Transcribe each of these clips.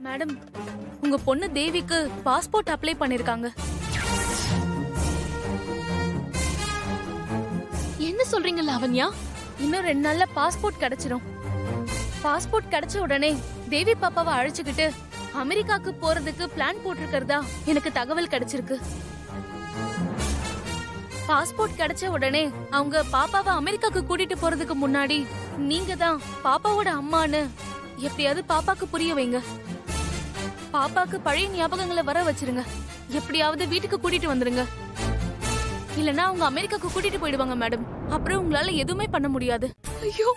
Madam, உங்க பொண்ணு தேவிக்கு பாஸ்போர்ட் அப்ளை பண்ணிருக்காங்க. என்ன சொல்றீங்க லாவண்யா? இன்னும் 2 நாள்ல பாஸ்போர்ட் கிடைச்சிரும். பாஸ்போர்ட் கிடைச்ச உடனே தேவி பாப்பாவை அழைச்சுக்கிட்டு அமெரிக்காக்கு போறதுக்கு பிளான் போட்டிருக்கிறதா எனக்கு தகவல் கிடைச்சிருக்கு. பாஸ்போர்ட் கிடைச்ச உடனே அவங்க பாப்பாவை அமெரிக்காக்கு கூட்டிட்டு போறதுக்கு முன்னாடி நீங்க தான் பாப்பாவோட அம்மான்னு எப்படியாவது பாப்பாக்கு புரிய வைங்க. பாப்பாக்கு பழைய ஞாபகங்களை வர வச்சிருங்க. எப்படியாவது வீட்டுக்கு கூட்டிட்டு வந்துருங்க. இல்லனா அவங்க அமெரிக்காக்கு கூட்டிட்டு போயிடுவாங்க மேடம். அப்புறம் உங்களால எதுவுமே பண்ண முடியாது. ஐயோ,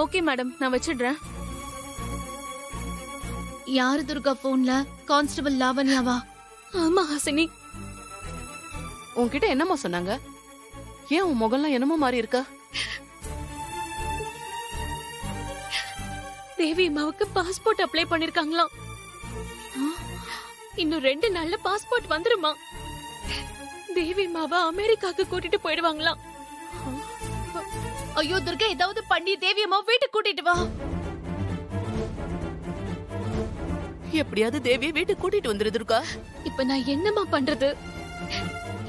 ஓகே மேடம், நான் வச்சிடுறேன். யாரு துர்கா போன்ல? கான்ஸ்டபிள் லாவண்யாவா? ஆமா ஹாசினி. உன்கிட்ட என்னமா சொன்னாங்க? ஏன் உன் முகம்லாம் என்னமோ மாறி இருக்கா? தேவி அம்மாவுக்கு பாஸ்போர்ட் அப்ளை பண்ணிருக்காங்களாம். இன்னும் 2 நாள்ல பாஸ்போர்ட் வந்துருமா? தேவி அம்மாவை அமெரிக்காக்கு கூட்டிட்டு போயிடுவாங்களாம். ஐயோ துர்கா, ஏதாவது பண்ணி தேவி அம்மா வீட்டுக்கு கூட்டிட்டு வா. எப்படியாவது தேவியை வீட்டுக்கு கூட்டிட்டு வந்துருதுருக்கா. இப்ப நான் என்னமா பண்றது?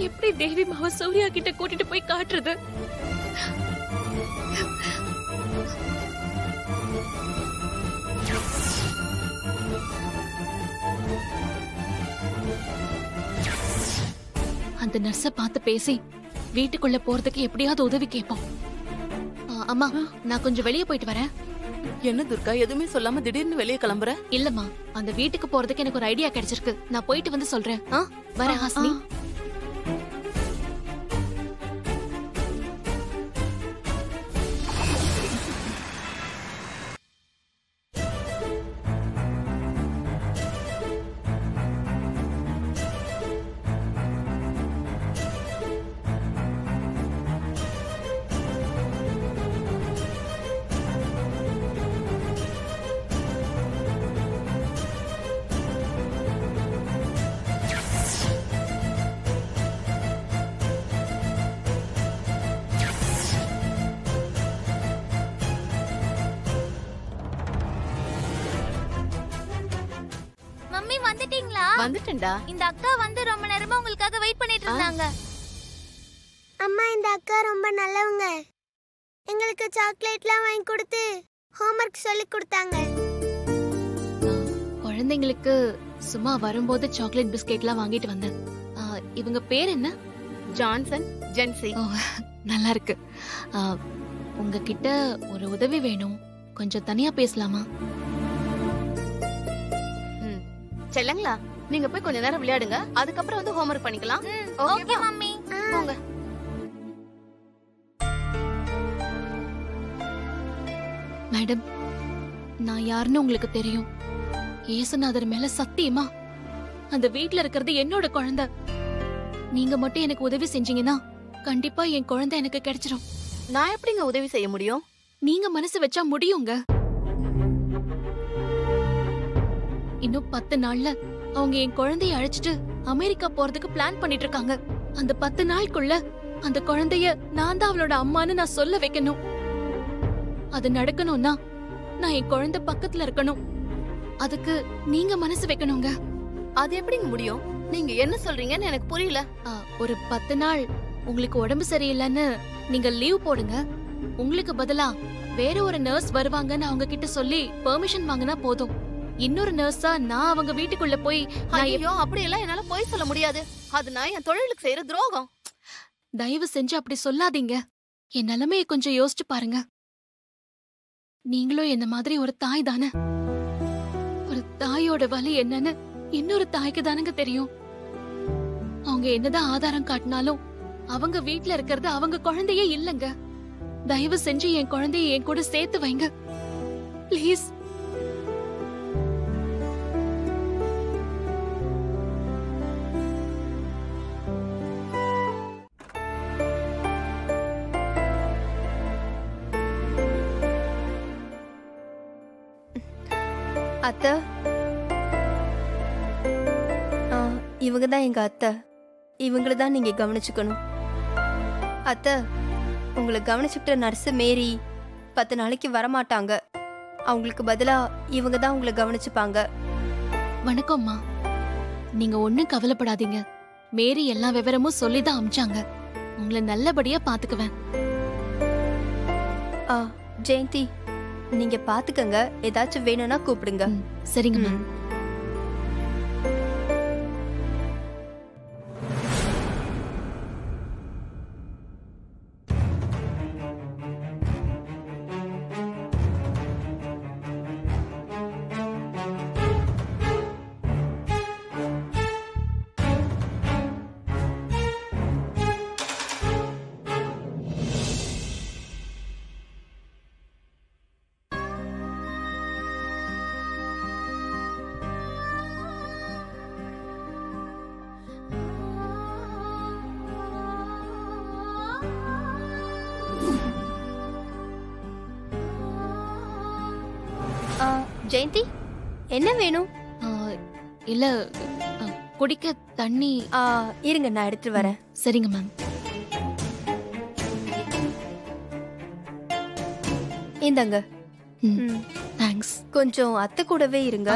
எப்படி தேவி அம்மாவை சூர்யா கிட்ட கூட்டிட்டு போய் காட்டுறது? அந்த நர்ஸ பார்த்து பேசி வீட்டுக்குள்ள போறதுக்கு எப்படியாவது உதவி கேட்போம். அம்மா, நான் கொஞ்சம் வெளியே போயிட்டு வரேன். என்ன துர்கா, எதுவுமே சொல்லாம திடீர்னு வெளியே கிளம்புற? இல்லம்மா, அந்த வீட்டுக்கு போறதுக்கு எனக்கு ஒரு ஐடியா கிடைச்சிருக்கு. நான் போயிட்டு வந்து சொல்றேன். வரேன் ஹாசினி. மம்மி வந்துட்டீங்களா? வந்துட்டேன்டா. இந்த அக்கா வந்து ரொம்ப நேரமா உங்களுக்காக வெயிட் பண்ணிட்டு இருந்தாங்க. அம்மா, இந்த அக்கா ரொம்ப நல்லவங்க. எங்களுக்கு சாக்லேட்லாம் வாங்கி கொடுத்து ஹோம்வொர்க் சொல்லி கொடுத்தாங்க. குழந்தைங்களுக்கு சும்மா வரும்போது சாக்லேட் பிஸ்கெட்லாம் வாங்கிட்டு வந்தேன். இவங்க பேர் என்ன? ஜான்சன், ஜென்சி. நல்லா இருக்கு. உங்ககிட்ட ஒரு உதவி வேணும். கொஞ்சம் தனியா பேசலாமா? செல்லங்களா, நீங்க போய் கொஞ்ச நேரம் விளையாடுங்க. அதுக்கப்புறம் வந்து ஹோம்வொர்க் பண்ணிக்கலாம். Okay mummy. போங்க. மேடம், நான் யாருன்னு உங்களுக்கு தெரியும். ஏசுநாதர் மேல சத்தியமா அந்த வீட்ல இருக்கிறது என்னோட குழந்தை. நீங்க மட்டும் எனக்கு உதவி செஞ்சீங்கன்னா கண்டிப்பா என் குழந்தை எனக்கு கிடைச்சிரும். நான் எப்படிங்க உதவி செய்ய முடியும்? நீங்க மனசு வச்சா முடியுங்க. இன்னும் 10 நாள்ல அவங்க என் குழந்தைய அழைச்சிட்டு அமெரிக்கா போறதுக்கு பிளான் பண்ணிட்டு இருக்காங்க. அந்த 10 நாளுக்குள்ள அந்த குழந்தைய நான் தான் அவளோட அம்மான்னு நான் சொல்ல வைக்கணும். அது நடக்கணும்னா நான் என் குழந்தை பக்கத்துல இருக்கணும். அதுக்கு நீங்க மனசு வைக்கணுங்க. அது எப்படிங்க முடியும்? நீங்க என்ன சொல்றீங்கன்னு எனக்கு புரியல. ஒரு 10 நாள் உங்களுக்கு உடம்பு சரியில்லைன்னு நீங்க லீவ் போடுங்க. உங்களுக்கு பதிலா வேற ஒரு நர்ஸ் வருவாங்கன்னு அவங்க கிட்ட சொல்லி பெர்மிஷன் வாங்கினா போதும். இன்னொரு நர்ஸா நான் அவங்க வீட்டுக்குள்ள போய் ஐயோ, அப்படியெல்லாம் என்னால போய் சொல்ல முடியாது. அது நான் என் தொழிலுக்கு செய்யற துரோகம். தயவு செஞ்சு அப்படி சொல்லாதீங்க. என் நிலைமையை கொஞ்சம் யோசிச்சு பாருங்க. நீங்களும் என்ன மாதிரி ஒரு தாய் தானே. ஒரு தாயோட வலி என்னன்னு இன்னொரு தாய்க்கு தானங்க தெரியும். அவங்க என்னதான் ஆதாரம் காட்டினாலும் அவங்க வீட்ல இருக்கிறது அவங்க குழந்தையே இல்லங்க. தயவு செஞ்சு என் குழந்தைய என் கூட சேர்த்து வைங்க ப்ளீஸ். அத்தை, இவங்க தான் எங்க அத்தை. இவங்கள தான் நீங்க கவனிச்சுக்கணும். அத்தை, உங்களை கவனிச்சுக்கிட்ட நர்ஸ் மேரி 10 நாளைக்கு வரமாட்டாங்க. அவங்களுக்கு பதிலா இவங்க தான் உங்களை கவனிச்சுப்பாங்க. வணக்கம்மா. நீங்க ஒண்ணும் கவலைப்படாதீங்க. மேரி எல்லா விவரமும் சொல்லிதான் அமிச்சாங்க. உங்களை நல்லபடியா பாத்துக்குவேன். ஜெயந்தி, நீங்க பாத்துக்கங்க. ஏதாச்சும் வேணும்னா கூப்பிடுங்க. சரிங்க மேம். ஜெயந்தி, என்ன வேணும்? இல்ல, குடிக்க தண்ணி. இருங்க, நான் எடுத்து வரேன். சரிங்க மேம். இந்தாங்க. தேங்க்ஸ். கொஞ்சம் அத்தை கூடவே இருங்க.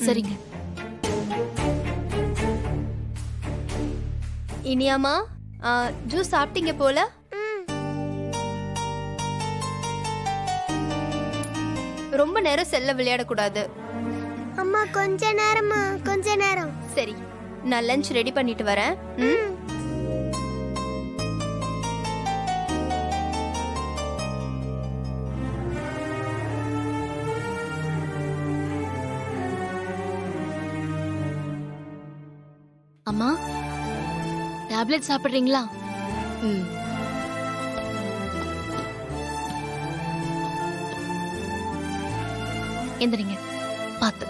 சரிங்க. இனியாமா, ஜூஸ் சாப்பிட்டீங்க போல. ரொம்ப நேரம் செல்ல விளையாடக்கூடாது. அம்மா கொஞ்ச நேரமா, கொஞ்ச நேரம். சரி, நான் லஞ்ச் ரெடி பண்ணிட்டு வரேன். அம்மா, டேப்லெட் சாப்பிடுறீங்களா? எந்திரிங்க. பாத்து.